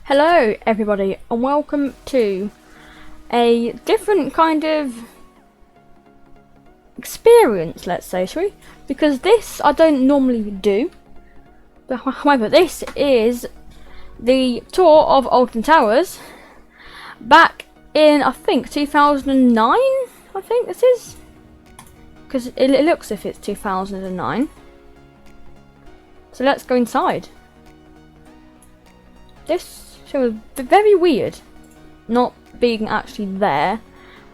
Hello everybody and welcome to a different kind of experience, let's say, shall we? Because this I don't normally do. But however, this is the tour of Alton Towers back in, I think, 2009, I think this is. Because it looks as if it's 2009. So let's go inside. This was very weird, not being actually there.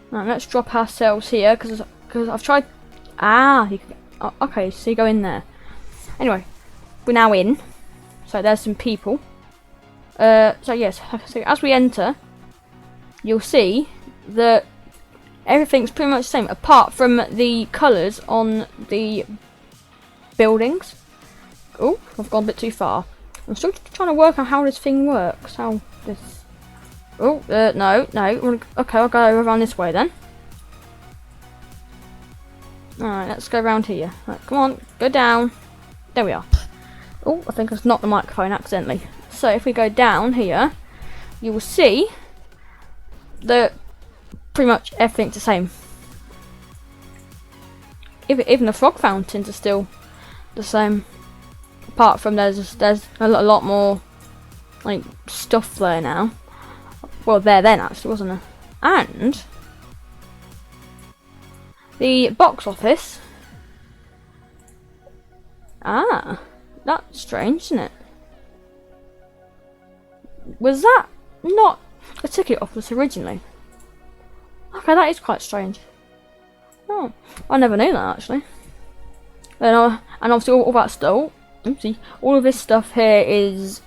Right, let's drop ourselves here because I've tried. Okay, so you go in there. Anyway, we're now in. So there's some people. So yes, so as we enter, you'll see that everything's pretty much the same, apart from the colours on the buildings. Oh, I've gone a bit too far. I'm still trying to work out how this thing works. How this... Oh, no. Okay, I'll go around this way then. Alright, let's go around here. Right, come on, go down. There we are. Oh, I think I've knocked the microphone accidentally. So if we go down here, you will see that pretty much everything's the same. Even the frog fountains are still the same. Apart from there's a lot more like stuff there now. Well, there then actually, wasn't there? And the box office. Ah, that's strange, isn't it? Was that not a ticket office originally? Okay, that is quite strange. Oh, I never knew that actually. And obviously all that stuff. Oopsie, all of this stuff here is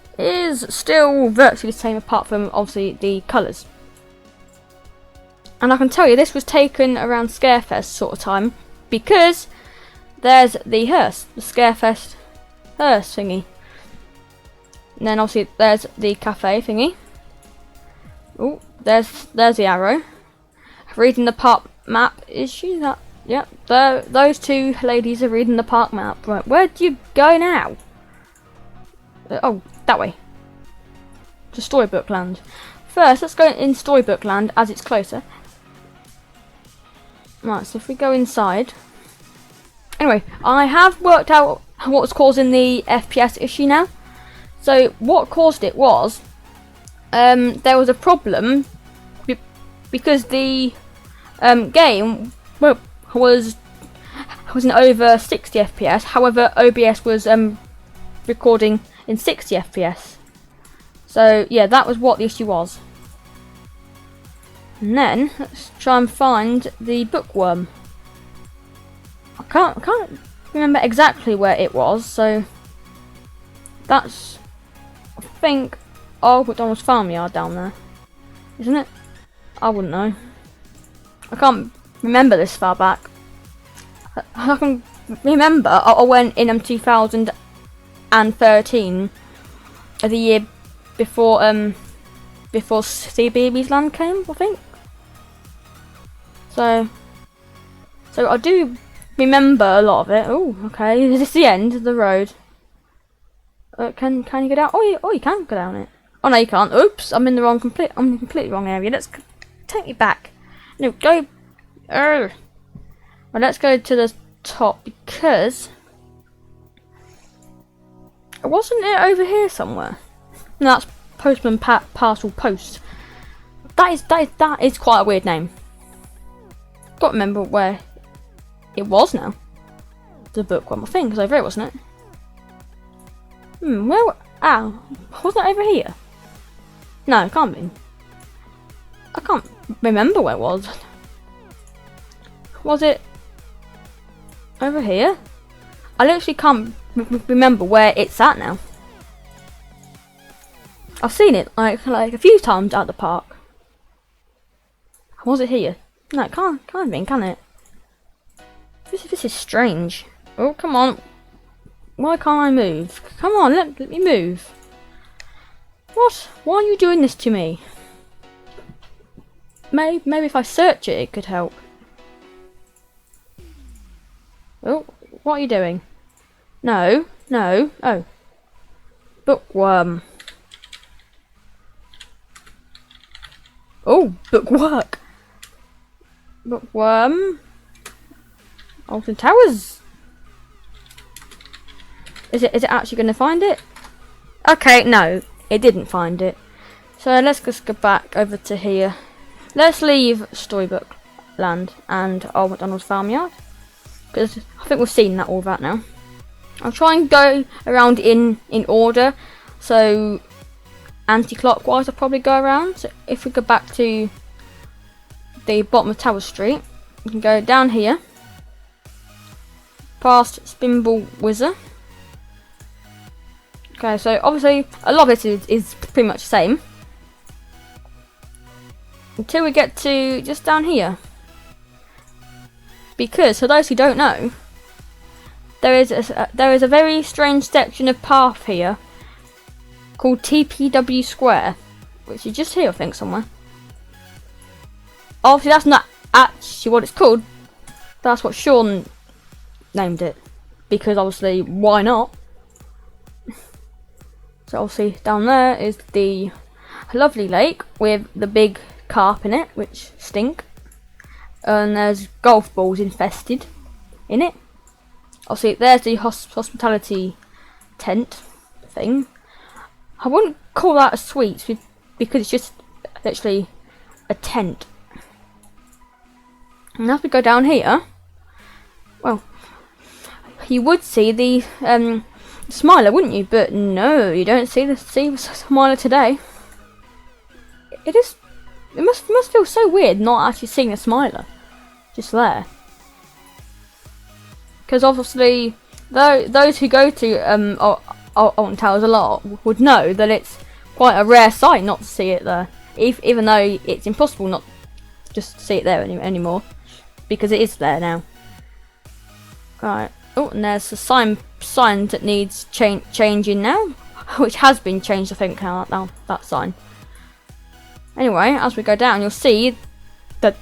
still virtually the same, apart from obviously the colours. And I can tell you this was taken around Scarefest sort of time, because there's the hearse, the Scarefest hearse thingy. And then obviously there's the cafe thingy. Oh, there's the arrow. Reading the park map, is she that? Yep, those two ladies are reading the park map. Right, where do you go now? Oh, that way. To Storybook Land. First, let's go in Storybook Land as it's closer. Right, so if we go inside. Anyway, I have worked out what's causing the FPS issue now. So, what caused it was, there was a problem because the game, well, wasn't over 60 FPS. However, OBS was recording in 60 FPS. So yeah, that was what the issue was. And then let's try and find the bookworm. I can't remember exactly where it was. So that's, I think, Old McDonald's Farmyard down there, isn't it? I wouldn't know. I can't remember this far back. I can remember I went in 2013, the year before CBeebies Land came, I think. So I do remember a lot of it. Oh, okay. Is this the end of the road? Can you go down? Oh, you can go down it. Oh no, you can't. Oops, I'm in the completely wrong area. Let's take me back. No, go. Well, let's go to the top, because wasn't it over here somewhere? No, that's Postman Parcel Post. That is quite a weird name. Got to remember where it was now. The bookworm, I think, was over here, wasn't it? Where? Wasn't it over here? No, it can't be. I can't remember where it was. Was it over here? I literally can't remember where it's at now. I've seen it like a few times at the park. Was it here? No, it can't have been, can it? This is strange. Oh, come on. Why can't I move? Come on, let me move. What? Why are you doing this to me? Maybe if I search it, it could help. Oh, what are you doing? No. Oh. Bookworm. Oh, bookwork. Bookworm. Alton Towers. Is it actually going to find it? Okay, no, it didn't find it. So let's just go back over to here. Let's leave Storybook Land and Old MacDonald's Farmyard, because I think we've seen that all that now. I'll try and go around in order. So anti-clockwise I'll probably go around. So if we go back to the bottom of Tower Street, we can go down here, past Spinball Wizard. Okay, so obviously a lot of it is pretty much the same. Until we get to just down here. Because, for those who don't know, there is a very strange section of path here called Tpw Square, which is just here, I think, somewhere. Obviously, that's not actually what it's called. That's what Sean named it. Because, obviously, why not? So, obviously, down there is the lovely lake with the big carp in it, which stink. And there's golf balls infested in it. Obviously, there's the hospitality tent thing. I wouldn't call that a suite because it's just literally a tent. And as we go down here, well, you would see the Smiler, wouldn't you? But no, you don't see the Smiler today. It must feel so weird not actually seeing the Smiler just there. Because obviously, those who go to Alton Towers a lot would know that it's quite a rare sight not to see it there. Even though it's impossible not just to see it there anymore, because it is there now. Right. Oh, and there's a sign that needs changing now, which has been changed, I think, now that sign. Anyway, as we go down, you'll see that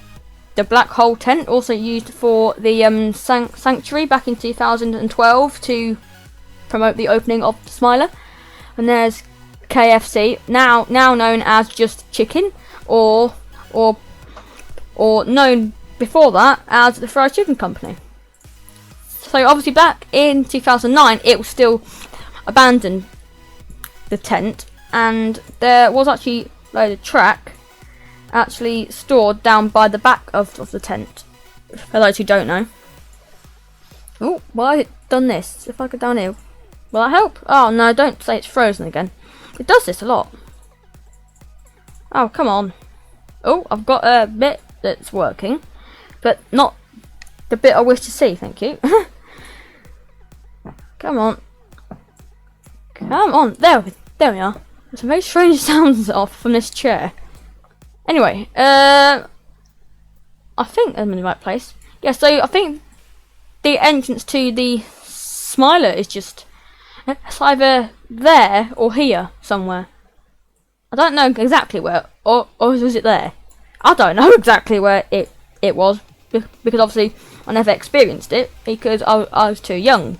the black hole tent, also used for the sanctuary back in 2012 to promote the opening of the Smiler. And there's KFC, now known as just Chicken, or known before that as the Fried Chicken Company. So obviously back in 2009 it was still abandoned, the tent, and there was actually a track actually stored down by the back of the tent, for those who don't know. Oh, why has it done this? If I go down here, will that help? Oh no, don't say it's frozen again. It does this a lot. Oh, come on. Oh, I've got a bit that's working, but not the bit I wish to see, thank you. Come on. Come on. There we are. There's some very strange sounds off from this chair. Anyway, I think I'm in the right place. Yeah, so I think the entrance to the Smiler is just, it's either there or here somewhere. I don't know exactly where, or was it there? I don't know exactly where it was, because obviously I never experienced it because I was too young.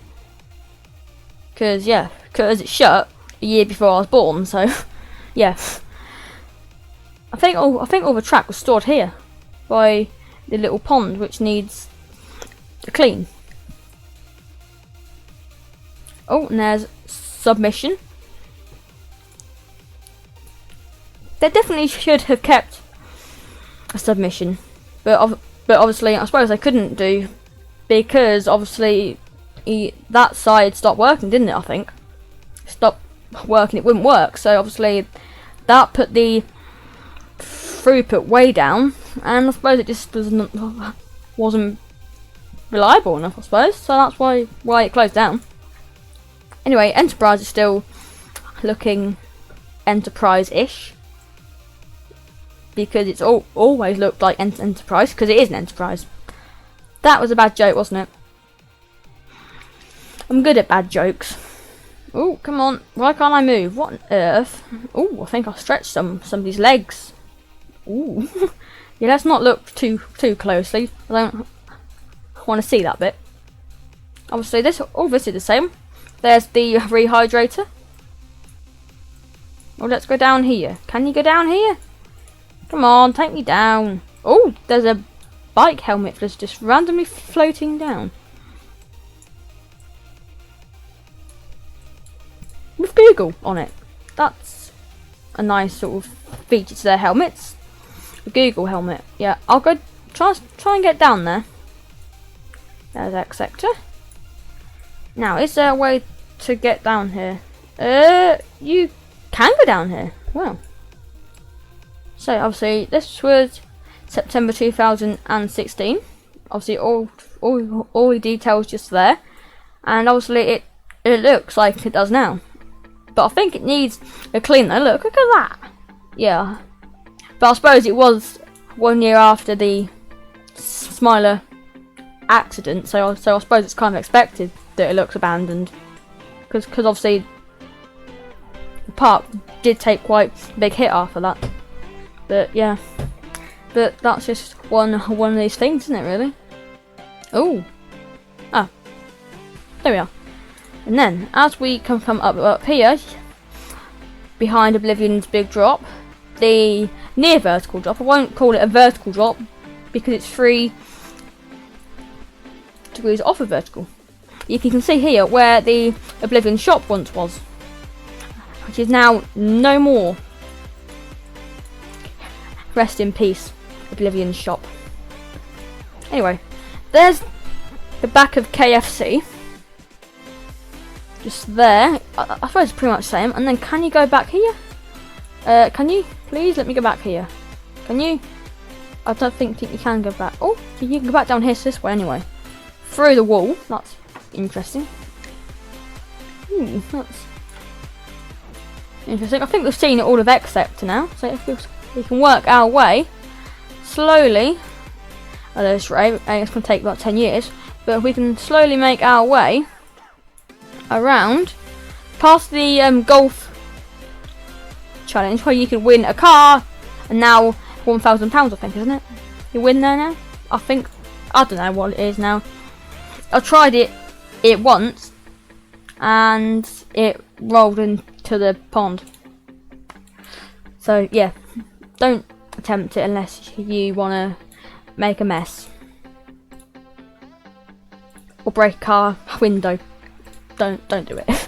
Because it shut a year before I was born, so yeah. I think all the track was stored here by the little pond, which needs a clean. Oh, and there's submission. They definitely should have kept a submission, but obviously I suppose they couldn't do, because obviously that side stopped working, didn't it? I think stopped working. It wouldn't work, so obviously that put the throughput way down, and I suppose it just wasn't reliable enough, I suppose. So that's why it closed down. Anyway, Enterprise is still looking Enterprise-ish, because it's always looked like Enterprise, because it is an Enterprise. That was a bad joke, wasn't it? I'm good at bad jokes. Oh, come on. Why can't I move? What on earth? Oh, I think I'll stretch somebody's legs. Ooh. Yeah, let's not look too closely. I don't want to see that bit. Obviously, all this is the same. There's the rehydrator. Well, let's go down here. Can you go down here? Come on, take me down. Oh, there's a bike helmet that's just randomly floating down. With Google on it. That's a nice sort of feature to their helmets. The Google helmet. Yeah, I'll go try and get down there. There's X sector. Now, is there a way to get down here? You can go down here. Wow. So obviously this was September 2016. Obviously all the details just there, and obviously it looks like it does now. But I think it needs a clean though. Look at that. Yeah. But I suppose it was 1 year after the Smiler accident, so I suppose it's kind of expected that it looks abandoned, because obviously the park did take quite a big hit after that. But yeah, but that's just one of these things, isn't it? Really? Oh, there we are. And then as we come from up here, behind Oblivion's big drop, the near vertical drop. I won't call it a vertical drop because it's 3 degrees off of vertical. You can see here where the Oblivion shop once was, which is now no more. Rest in peace, Oblivion shop. Anyway, there's the back of KFC. Just there. I suppose it's pretty much the same. And then can you go back here? Can you? Please let me go back here. Can you? I don't think you can go back. Oh, you can go back down here this way anyway. Through the wall. That's interesting. That's interesting. I think we've seen all of X sector now. So if we can work our way slowly at this rate, it's going to take about 10 years, but if we can slowly make our way around past the golf challenge where you can win a car, and now £1,000 I think, isn't it? You win there now? I think. I don't know what it is now. I tried it once and it rolled into the pond. So yeah, don't attempt it unless you want to make a mess or break a car window. Don't do it.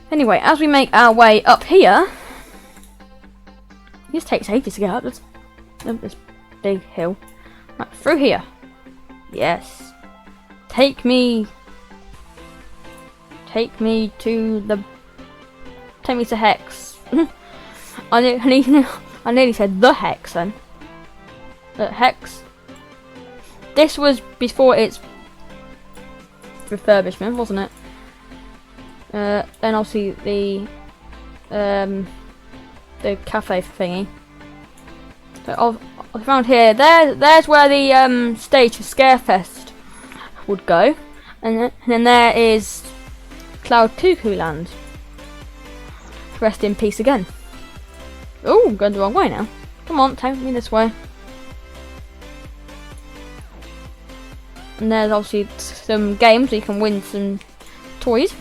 Anyway, as we make our way up here, this takes ages to get up this big hill. Right, through here. Yes. Take me to Hex. I nearly said the Hex then. The Hex. This was before its refurbishment, wasn't it? Then obviously the cafe thingy. So around here, there's where the stage for Scarefest would go, and then there is Cloud Cuckoo Land. Rest in peace again. Oh, I'm going the wrong way now. Come on, take me this way. And there's obviously some games where you can win some toys.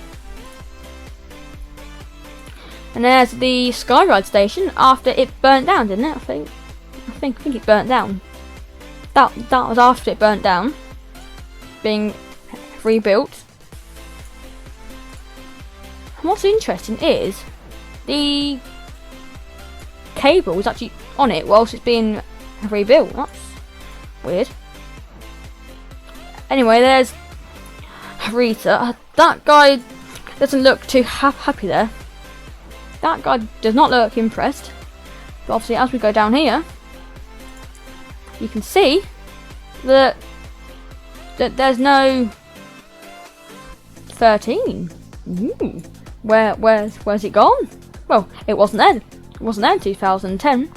And there's the Skyride Station after it burnt down, didn't it? I think it burnt down. That was after it burnt down, being rebuilt. And what's interesting is the cable is actually on it whilst it's being rebuilt. That's weird. Anyway, there's Rita. That guy doesn't look too happy there. That guy does not look impressed. But obviously, as we go down here, you can see that there's no 13. Ooh. Where's it gone? Well, it wasn't there. It wasn't there in 2010.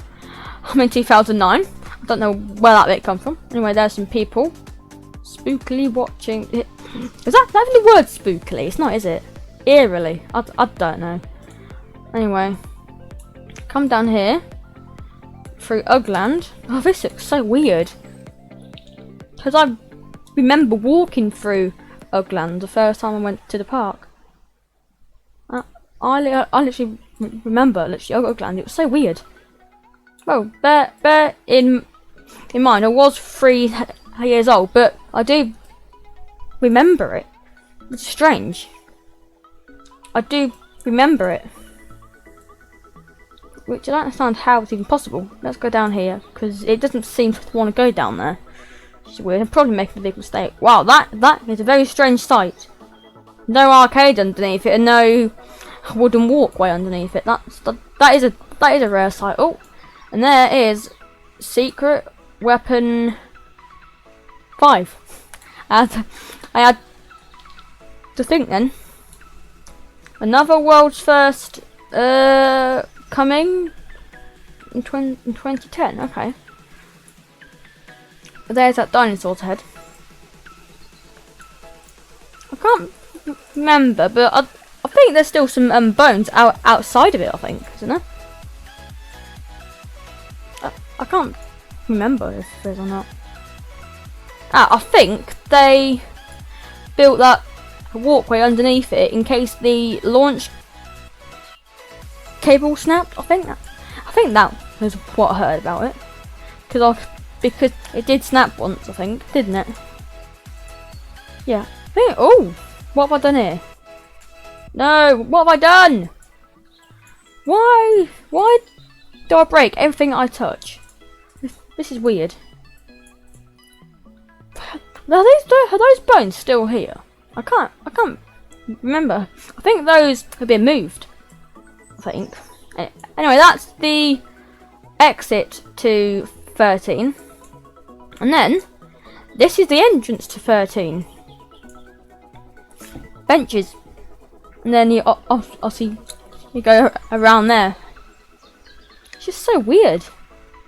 I'm in 2009. I don't know where that bit come from. Anyway, there's some people spookily watching. Is that even the word spookily? It's not, is it? Eerily. I don't know. Anyway, come down here through Ugland. Oh, this looks so weird. Because I remember walking through Ugland the first time I went to the park. I literally remember Ugland. It was so weird. Well, bear in mind, I was 3 years old, but I do remember it. It's strange. I do remember it. Which I don't understand how it's even possible. Let's go down here, because it doesn't seem to want to go down there. It's weird. I'm probably making a big mistake. Wow, that is a very strange sight. No arcade underneath it, and no wooden walkway underneath it. That is a rare sight. Oh, and there is secret weapon 5. And I had to think then. Another world's first coming in 2010. Okay. But there's that dinosaur's head. I can't remember, but I think there's still some bones outside of it. I think, isn't there? I can't remember if there's or not. I think they built that walkway underneath it in case the launch cable snapped. I think that was what I heard about it. Because it did snap once, I think, didn't it? Yeah. Oh, what have I done here? No, what have I done? Why do I break everything I touch? This is weird. Are those bones still here? I can't remember. I think those have been moved. I think. Anyway, that's the exit to 13. And then, this is the entrance to 13. Benches. And then you obviously you go around there. It's just so weird,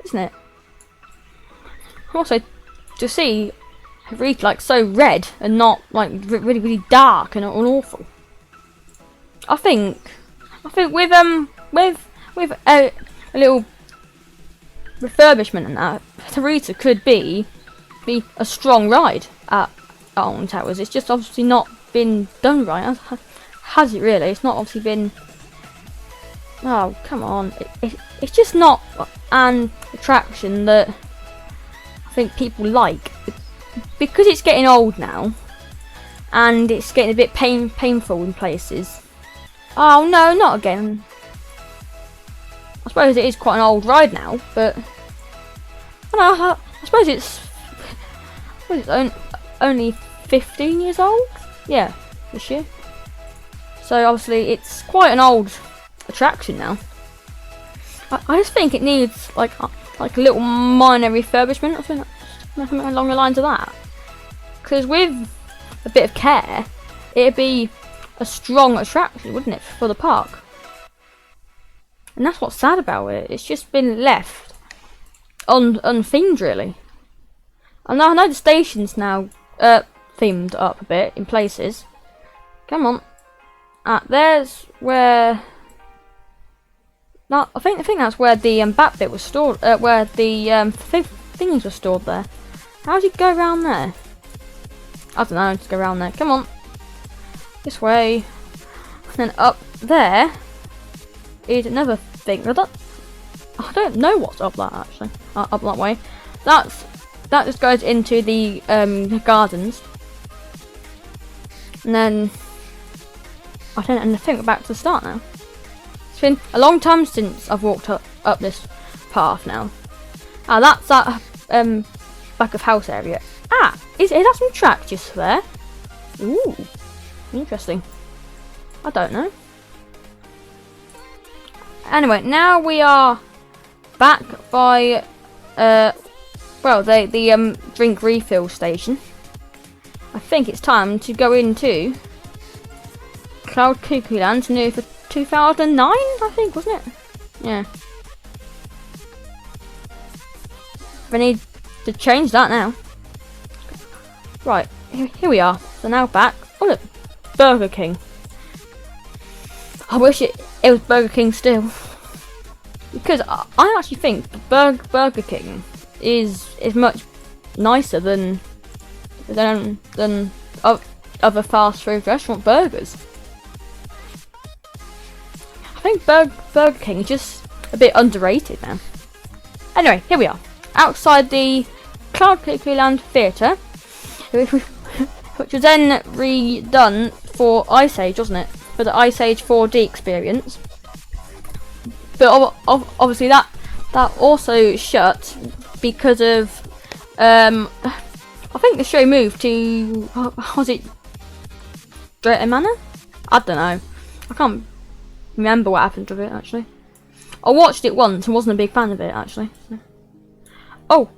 isn't it? Also, to see really like so red and not like really dark and awful. I think with a little refurbishment and that, Tpw could be a strong ride at Alton Towers. It's just obviously not been done right, has it really? It's not obviously been. Oh, come on! It's just not an attraction that I think people like, because it's getting old now, and it's getting a bit painful in places. Oh no, not again! I suppose it is quite an old ride now, but I suppose it's only 15 years old. Yeah, this year. So obviously it's quite an old attraction now. I just think it needs like a little minor refurbishment or something along the lines of that. Because with a bit of care, it'd be a strong attraction, wouldn't it, for the park? And that's what's sad about it. It's just been left unthemed, really. I know the station's now themed up a bit in places. Come on. There's where. No, I think that's where the bat bit was stored. Where the things were stored there. How do you go around there? I don't know. Just go around there. Come on. This way. And then up there is another thing. I don't know what's up that actually. Up that way. That just goes into the gardens. And then I think we're back to the start now. It's been a long time since I've walked up this path now. That's that back of house area. Is that some track just there? Ooh, interesting. I don't know. Anyway, now we are back by the drink refill station. I think it's time to go into Cloud Cuckoo Land, new for 2009, I think, wasn't it? Yeah. We need to change that now. Right, here we are. So now back. Oh look, Burger King. I wish it was Burger King still. Because I actually think Burger King is much nicer than other fast food restaurant burgers. I think Burger King is just a bit underrated now. Anyway, here we are. Outside the Cloud Cuckoo Land Theatre. Which was then redone for Ice Age, wasn't it? For the Ice Age 4D experience. But obviously that also shut because of I think the show moved to was it Drayton Manor? I don't know. I can't remember what happened to it actually. I watched it once and wasn't a big fan of it actually. Oh,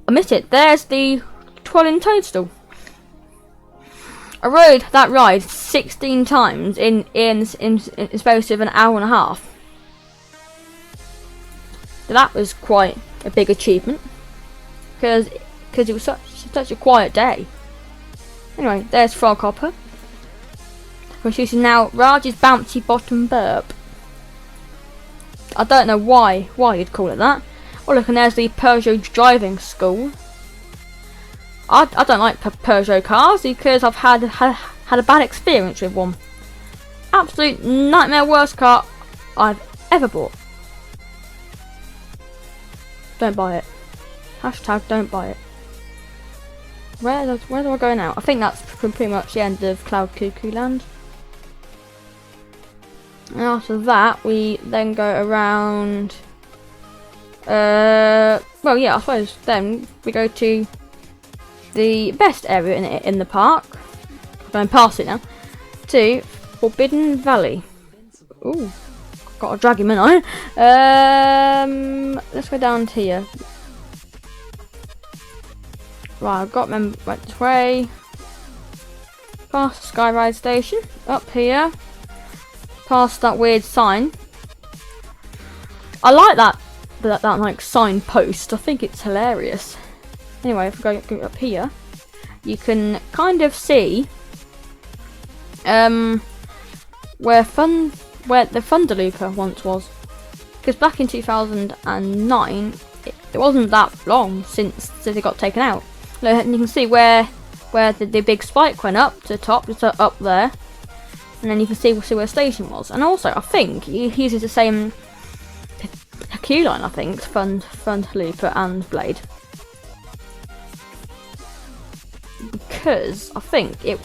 I missed it. There's the Twirling Toadstool. I rode that ride 16 times in space of an hour and a half. That was quite a big achievement because it was such a quiet day. Anyway, there's Froghopper, which is now Raj's Bouncy Bottom Burp. I don't know why you'd call it that. Oh look, and there's the Peugeot driving school. I don't like Peugeot cars because I've had a bad experience with one. Absolute nightmare, worst car I've ever bought. Don't buy it. Hashtag don't buy it. Where do I go now? I think that's pretty much the end of Cloud Cuckoo Land. And after that, we then go around. Well, yeah, I suppose then we go to the best area in the park. I'm going past it now. To Forbidden Valley. Ooh, got a dragon man on. Let's go down to here. Right, I've got to remember right this way. Past Skyride Station. Up here. Past that weird sign. I like that like signpost. I think it's hilarious. Anyway, if we go up here, you can kind of see where the Thunder Looper once was. Because back in 2009, it wasn't that long since it got taken out. And you can see where the big spike went up to the top, just up there, and then you can see where the station was. And also, I think he uses the same queue line. I think Thunder Looper and Blade, because I think it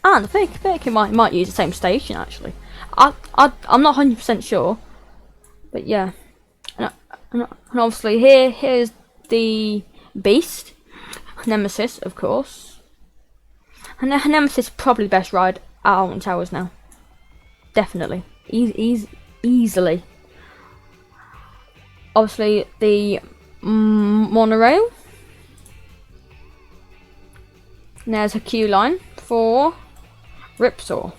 might use the same station actually. I'm not 100% sure, but yeah. And obviously here's the Beast. Nemesis, of course. And Nemesis is probably the best ride at Alton Towers now. Definitely. Easily. Obviously, the monorail. And there's a queue line for Ripsaw.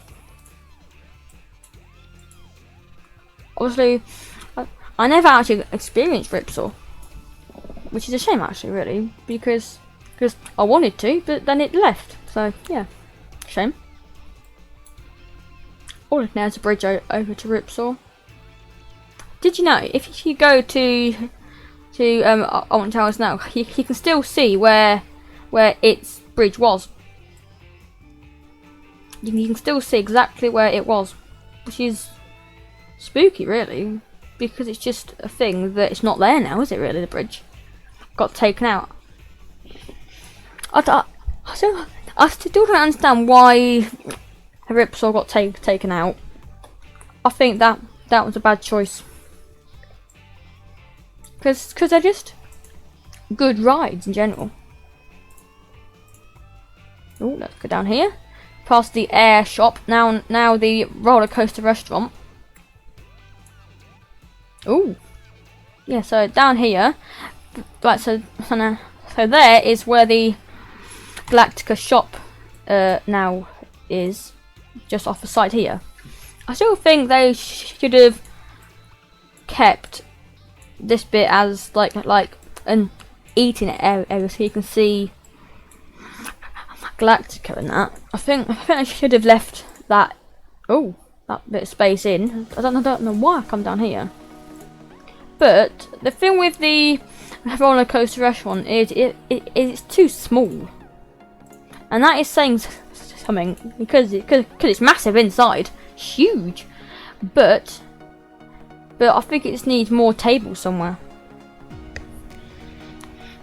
Obviously, I never actually experienced Ripsaw, which is a shame actually, really, because I wanted to, but then it left. So yeah, shame. Oh, there's a bridge over to Ripsaw. Did you know if you go to Alton Towers now, you can still see where its bridge was. You can still see exactly where it was, which is spooky, really, because it's just a thing that it's not there now, is it? Really, the bridge got taken out. I still don't understand why Ripsaw got taken out. I think that was a bad choice. Because they're just good rides in general. Oh, let's go down here. Past the air shop. Now the roller coaster restaurant. Oh. Yeah, so down here. Right, so there is where the Galactica shop now is, just off the side here. I still think they should have kept this bit as like an eating area, so you can see Galactica and that. I think I should have left that that bit of space in. I don't know why I come down here. But the thing with the roller coaster restaurant is it's too small. And that is saying something, because it's massive inside, huge, but I think it just needs more tables somewhere.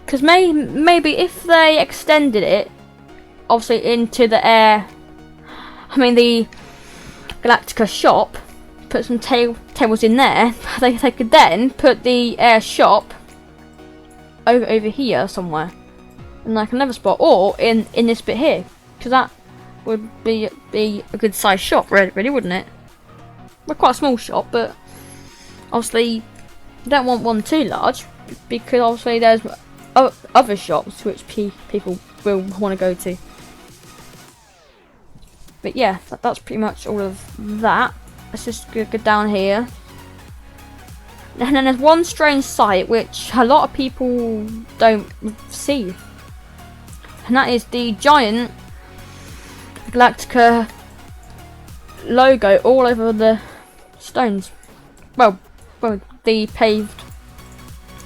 Because maybe if they extended it, obviously into the air, I mean the Galactica shop, put some tables in there, they could then put the air shop over here somewhere, in like another spot, or in this bit here, because that would be a good size shop, really, wouldn't it? Well, quite a small shop, but obviously you don't want one too large, because obviously there's other shops which people will want to go to. But yeah, that's pretty much all of that. Let's just go down here. And then there's one strange sight which a lot of people don't see. And that is the giant Galactica logo all over the stones. Well, the paved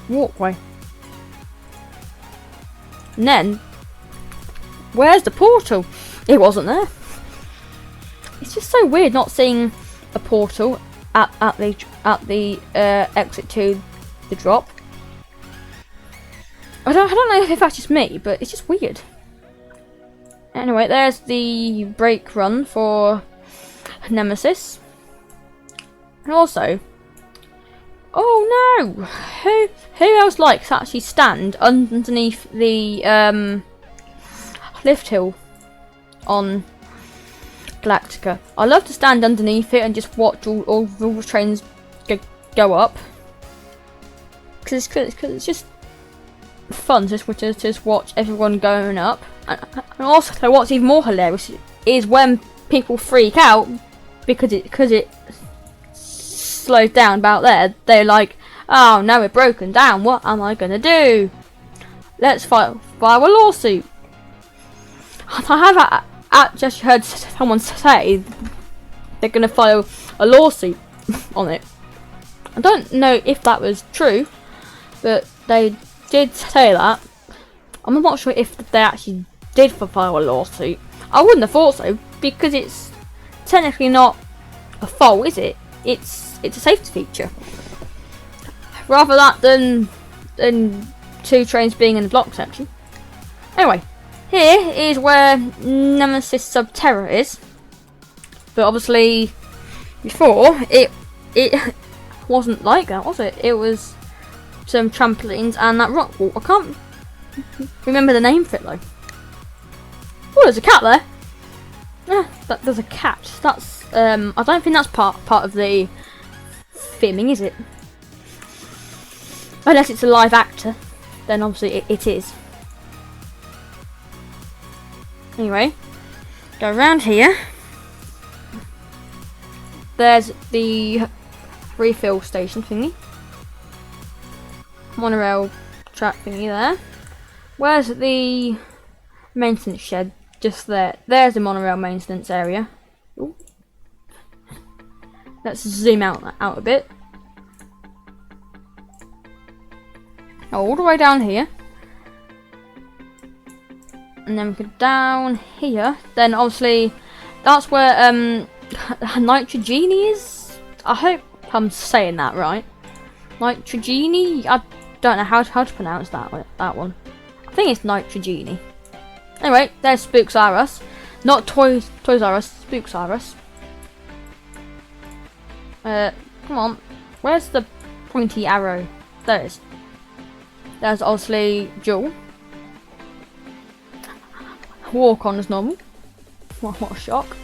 walkway. And then, where's the portal? It wasn't there. It's just so weird not seeing a portal at the exit to the drop. I don't know if that's just me, but it's just weird. Anyway, there's the brake run for Nemesis. And also, oh no! Who else likes to actually stand underneath the lift hill on Galactica? I love to stand underneath it and just watch all the trains go up. Because it's just fun to just watch everyone going up. And also, what's even more hilarious is when people freak out because it slows down about there. They're like, oh, now we're broken down. What am I gonna do? Let's file a lawsuit. I have just heard someone say they're gonna file a lawsuit on it. I don't know if that was true, but they did say that. I'm not sure if they actually did file a lawsuit. I wouldn't have thought so, because it's technically not a fault, is it? It's a safety feature. Rather that than two trains being in the block section. Anyway, here is where Nemesis Subterra is. But obviously, before it wasn't like that, was it? It was some trampolines and that rock wall. I can't remember the name for it though. Oh, there's a cat there. Yeah, there's a cat. That's I don't think that's part of the filming, is it? Unless it's a live actor, then obviously it is. Anyway, go around here. There's the refill station thingy. Monorail track thingy there. Where's the maintenance shed? Just there. There's the monorail maintenance area. Ooh. Let's zoom out a bit. All the way down here. And then we go down here. Then obviously that's where Nitrogeni is. I hope I'm saying that right. Nitrogeni? I don't know how to pronounce that one. I think it's Nitrogeni. Anyway, there's Spooks R Us. Not Toys R Us, Spooks R Us. Come on. Where's the pointy arrow? There it is. There's obviously Jewel. Walk on as normal. What a shock.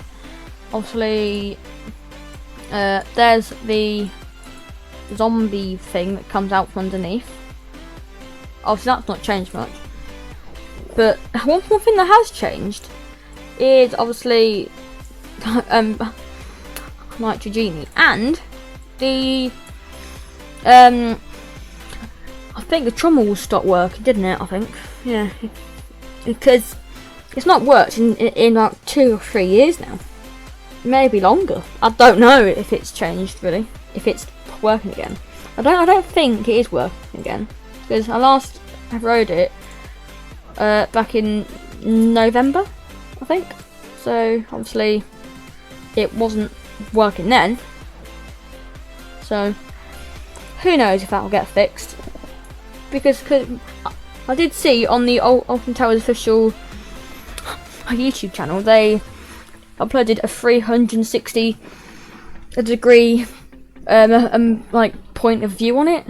Obviously, there's the zombie thing that comes out from underneath. Obviously, that's not changed much. But one thing that has changed is obviously Nitrogeni and the I think the trommel will stop working, didn't it? I think, yeah, because it's not worked in like 2 or 3 years now, maybe longer. I don't know if it's changed really, if it's working again. I don't think it is working again, because I last rode it back in November, I think. So obviously it wasn't working then. So who knows if that will get fixed? Because I did see on the Alton Towers official YouTube channel they uploaded a 360 degree like point of view on it.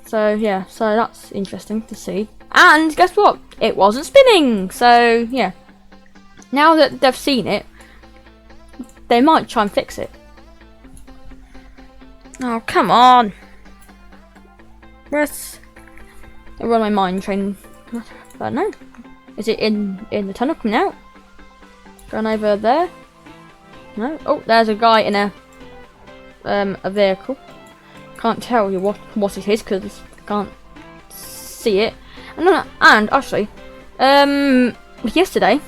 So yeah, so that's interesting to see. And guess what? It wasn't spinning. So yeah, now that they've seen it, they might try and fix it. Oh come on! Where's run my mind train? I don't know. Is it in the tunnel coming out? Going over there? No. Oh, there's a guy in a vehicle. Can't tell you what it is because I can't see it. And actually, yesterday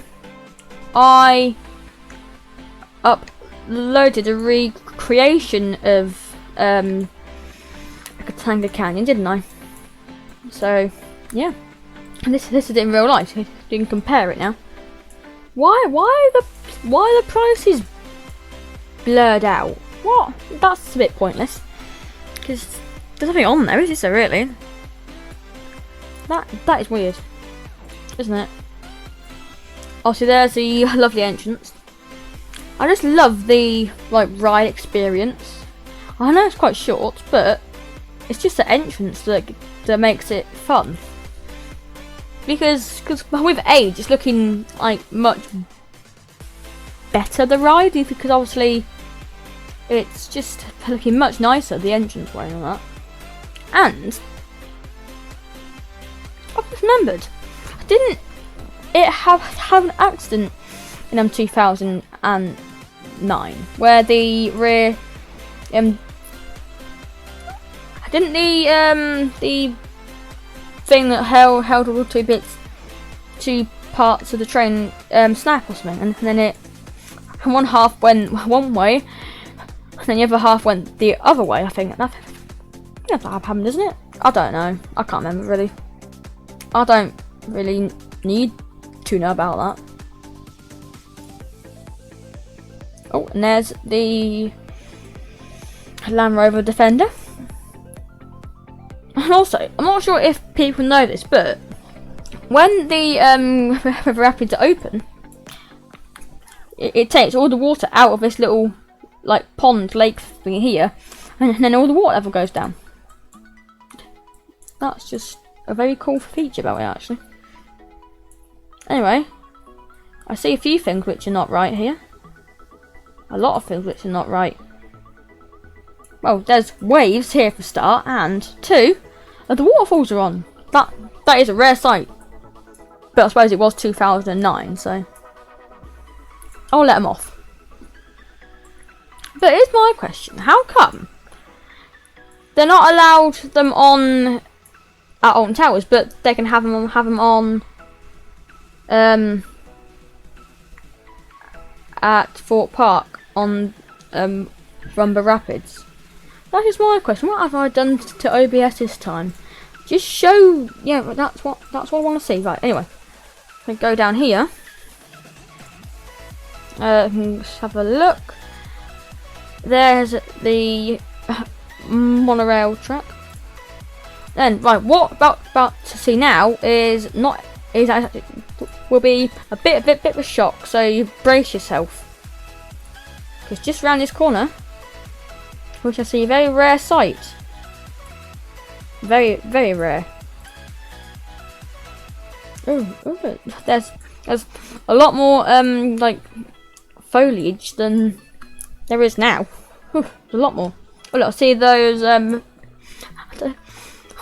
I uploaded a recreation of Katanga Canyon, didn't I? So yeah, and this is in real life. So you can compare it now. Why the prices blurred out? What? That's a bit pointless. Because there's nothing on there, is there really? That is weird, isn't it? Obviously, there's the lovely entrance. I just love the ride experience. I know it's quite short, but it's just the entrance that makes it fun. Because with age, it's looking like much better, the ride, because obviously it's just looking much nicer, the entrance way and all that. And I've just remembered, didn't it have an accident in 2009 where the rear didn't the thing that held all two parts of the train snap or something, and then it one half went one way and then the other half went the other way. I think that happened, isn't it? I don't know, I can't remember really. I don't really need to know about that. Oh, and there's the Land Rover Defender. And also, I'm not sure if people know this, but when the River Rapids open, it takes all the water out of this little pond lake thing here, and then all the water level goes down. That's just a very cool feature about it, actually. Anyway, I see a few things which are not right here. A lot of things which are not right. Well, there's waves here for start, and two, the waterfalls are on. That is a rare sight. But I suppose it was 2009, so I'll let them off. But here's my question: how come they're not allowed them on at Alton Towers, but they can have them on at Thorpe Park on Rumba Rapids? That is my question. What have I done to OBS this time? Just show, yeah, that's what I want to see. Right. Anyway, I go down here. Let's have a look. There's the monorail track. Then, right, what about to see now will be a bit of a shock. So you brace yourself, because just round this corner, we shall see a very rare sight. Very, very rare. Oh, there's a lot more foliage than there is now. There's a lot more. Oh look, see those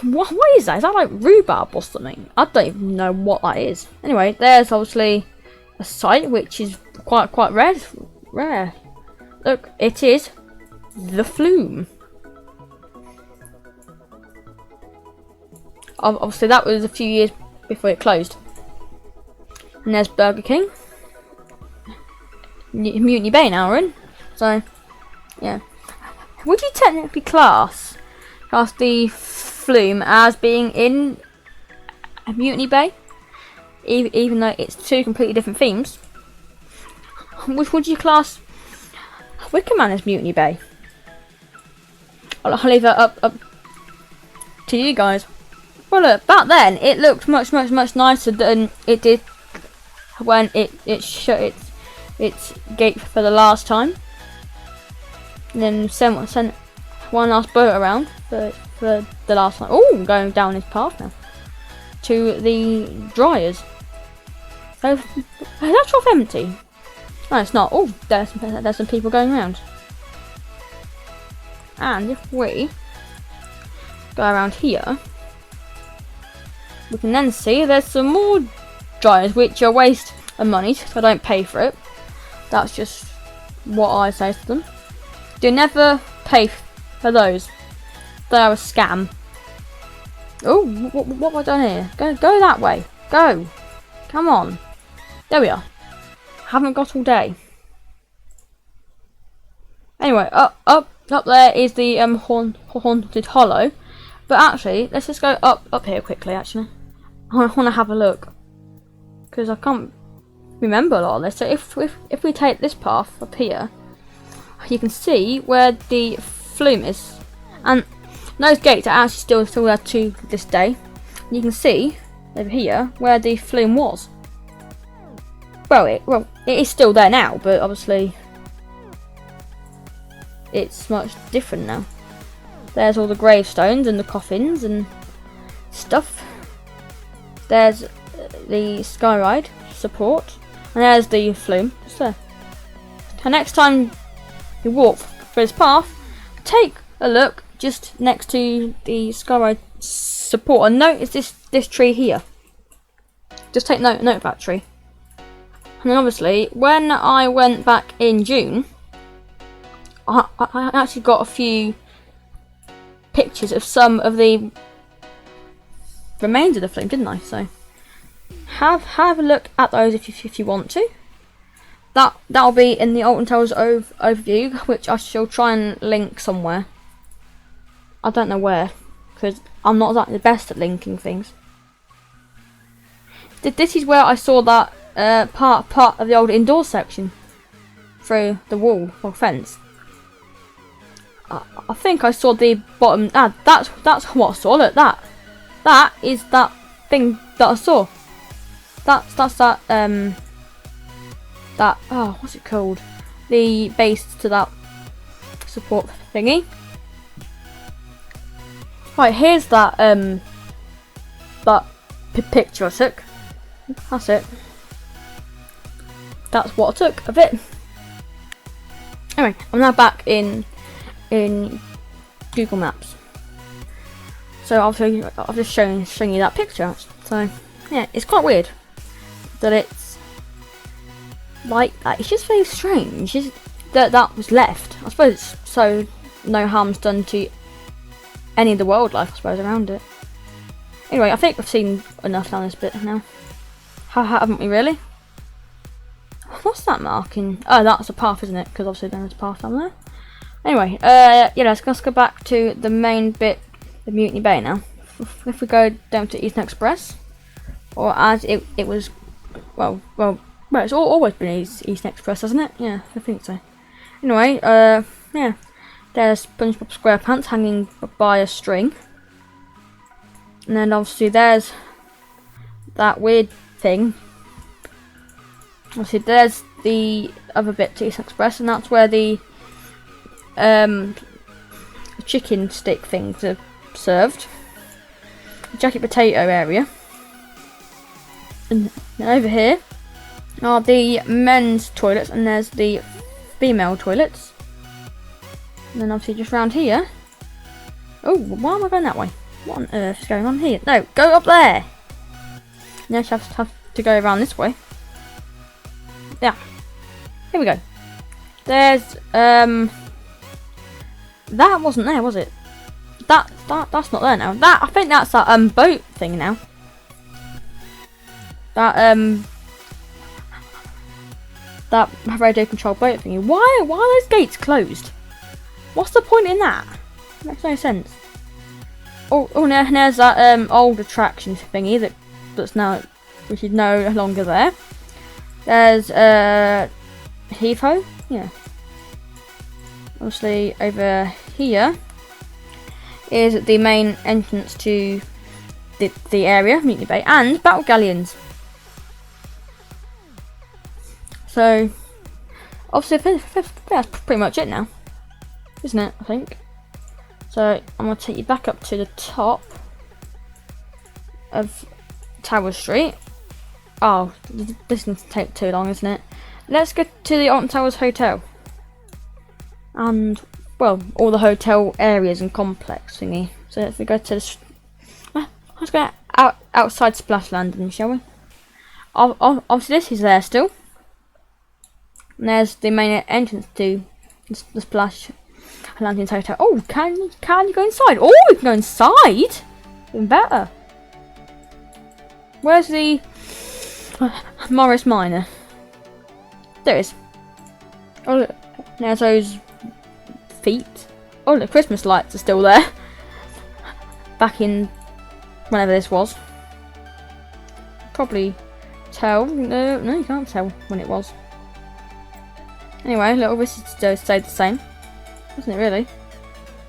what is that? Is that like rhubarb or something? I don't even know what that is. Anyway, there's obviously a site which is quite rare. Look, it is the Flume. Obviously that was a few years before it closed. And there's Burger King. Mutiny Bay now we're in. So yeah. Would you technically class the Flume as being in a Mutiny Bay? Even though it's two completely different themes. Would you class Wickerman as Mutiny Bay? I'll leave that up to you guys. Well, look, back then it looked much nicer than it did when it shut its gate for the last time. And then sent one last boat around for the last time. Oh, going down this path now to the dryers. So, is that trough empty? No, it's not. Oh, there's some people going around. And if we go around here, we can then see there's some more dryers, which are a waste of money, so I don't pay for it. That's just what I say to them. Do never pay for those. They are a scam. Oh, what have I done here? Go that way. Go. Come on. There we are. Haven't got all day. Anyway, up there is the haunted hollow. But actually, let's just go up here quickly. Actually, I want to have a look because I can't remember a lot of this. So if we take this path up here, you can see where the flume is, and those gates are actually still there to this day. You can see over here where the flume was. Well, it is still there now, but obviously it's much different now. There's all the gravestones and the coffins and stuff. There's the Skyride support, and there's the flume just there. And next time you walk through this path, take a look just next to the Skyride support and notice this tree here. Just take note of that tree. And then obviously, when I went back in June, I actually got a few pictures of some of the remains of the flume, didn't I? So have a look at those if you want to. That'll be in the Alton Towers overview, which I shall try and link somewhere. I don't know where, because I'm not exactly the best at linking things. This is where I saw that part of the old indoor section through the wall or fence. I think I saw the bottom. That's what I saw. Look, that is that thing that I saw. That's that oh, what's it called? The base to that support thingy. Right, here's that picture I took. That's it. That's what I took of it. Anyway, I'm now back in Google Maps. So obviously I've just shown you that picture. So yeah, it's quite weird that it's like that. It's just very strange that was left. I suppose it's so no harm's done to any of the wildlife, I suppose, around it. Anyway, I think we've seen enough down this bit now. Haven't we really? What's that marking? Oh, that's a path, isn't it? Because obviously there's a path down there. Anyway, yeah, let's go back to the main bit, the Mutiny Bay now. If we go down to Eastern Express, or as it was, well, it's always been Eastern Express, hasn't it? Yeah, I think so. Anyway, yeah, there's SpongeBob SquarePants hanging by a string, and then obviously there's that weird thing. Obviously, there's the other bit to Eastern Express, and that's where the chicken stick things are served. The jacket potato area. And over here are the men's toilets, and there's the female toilets. And then obviously just round here. Oh, why am I going that way? What on earth is going on here? No, go up there! Now I have to go around this way. Yeah. Here we go. There's that wasn't there, was it? That's not there now. I think that's that boat thing now. That radio controlled boat thingy. Why are those gates closed? What's the point in that? Makes no sense. Oh, and there's that old attraction thingy that's now, which is no longer there. There's Heave-Ho, yeah. Obviously over here is the main entrance to the area, Mutiny Bay, and battle galleons. So, obviously, that's pretty much it now, isn't it? I think. So, I'm going to take you back up to the top of Tower Street. Oh, this is going to take too long, isn't it? Let's get to the Alton Towers Hotel. And, well, all the hotel areas and complex thingy. So, if we go to the... let's go outside Splash Landing, shall we? Obviously, this is there still. And there's the main entrance to the Splash Landing's hotel. Oh, can you go inside? Oh, you can go inside? Even better. Where's the Morris Minor? There it is. Oh, look. There's those feet. Oh, the Christmas lights are still there. Back in whenever this was. Probably tell. No, you can't tell when it was. Anyway, little visitor stayed the same, wasn't it really?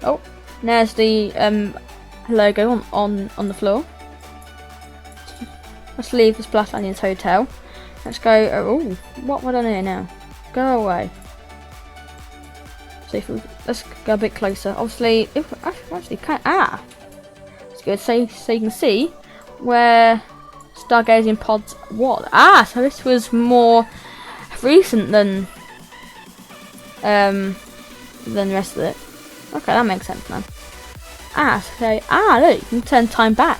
Oh, there's the logo on the floor. Let's leave the Splash Landing's hotel. Let's go. Oh, what have I done here now? Go away. So let's go a bit closer. Obviously, actually, it's good. So you can see where stargazing pods was. So this was more recent than the rest of it. Okay, that makes sense now. So look, you can turn time back.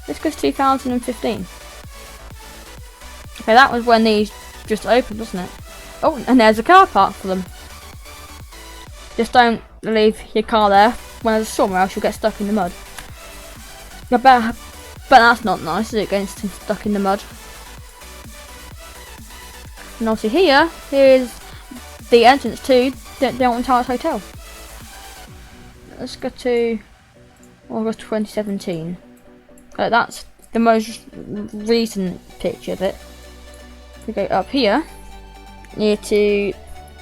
This goes 2015. Okay, that was when these just opened, wasn't it? Oh, and there's a car park for them. Just don't leave your car there when there's a storm, or else you'll get stuck in the mud. But that's not nice, is it? Getting stuck in the mud. And obviously here's the entrance to the Alton Towers Hotel. Let's go to August 2017. That's the most recent picture of it. We go up here, near to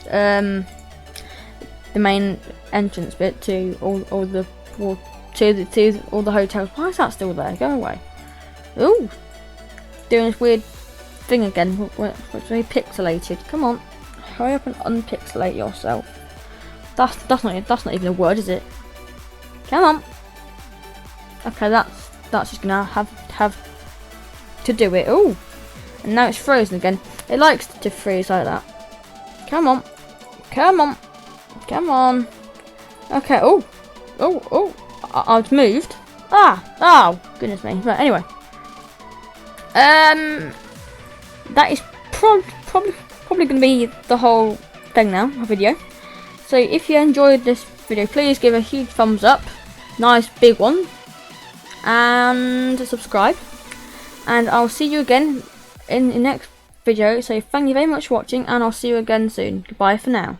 the main entrance bit to all the hotels. Why is that still there? Go away. Ooh, doing this weird thing again. It's very pixelated. Come on. Hurry up and unpixelate yourself. That's not even a word, is it? Come on. Okay, that's just gonna have to do it. Ooh, and now it's frozen again. It likes to freeze like that. Come on, come on, come on. Okay. Oh, I've moved. Oh, goodness me. Right. Anyway, that is probably going to be the whole thing now, a video. So if you enjoyed this video, please give a huge thumbs up, nice big one, and subscribe. And I'll see you again in the next video. So thank you very much for watching, and I'll see you again soon. Goodbye for now.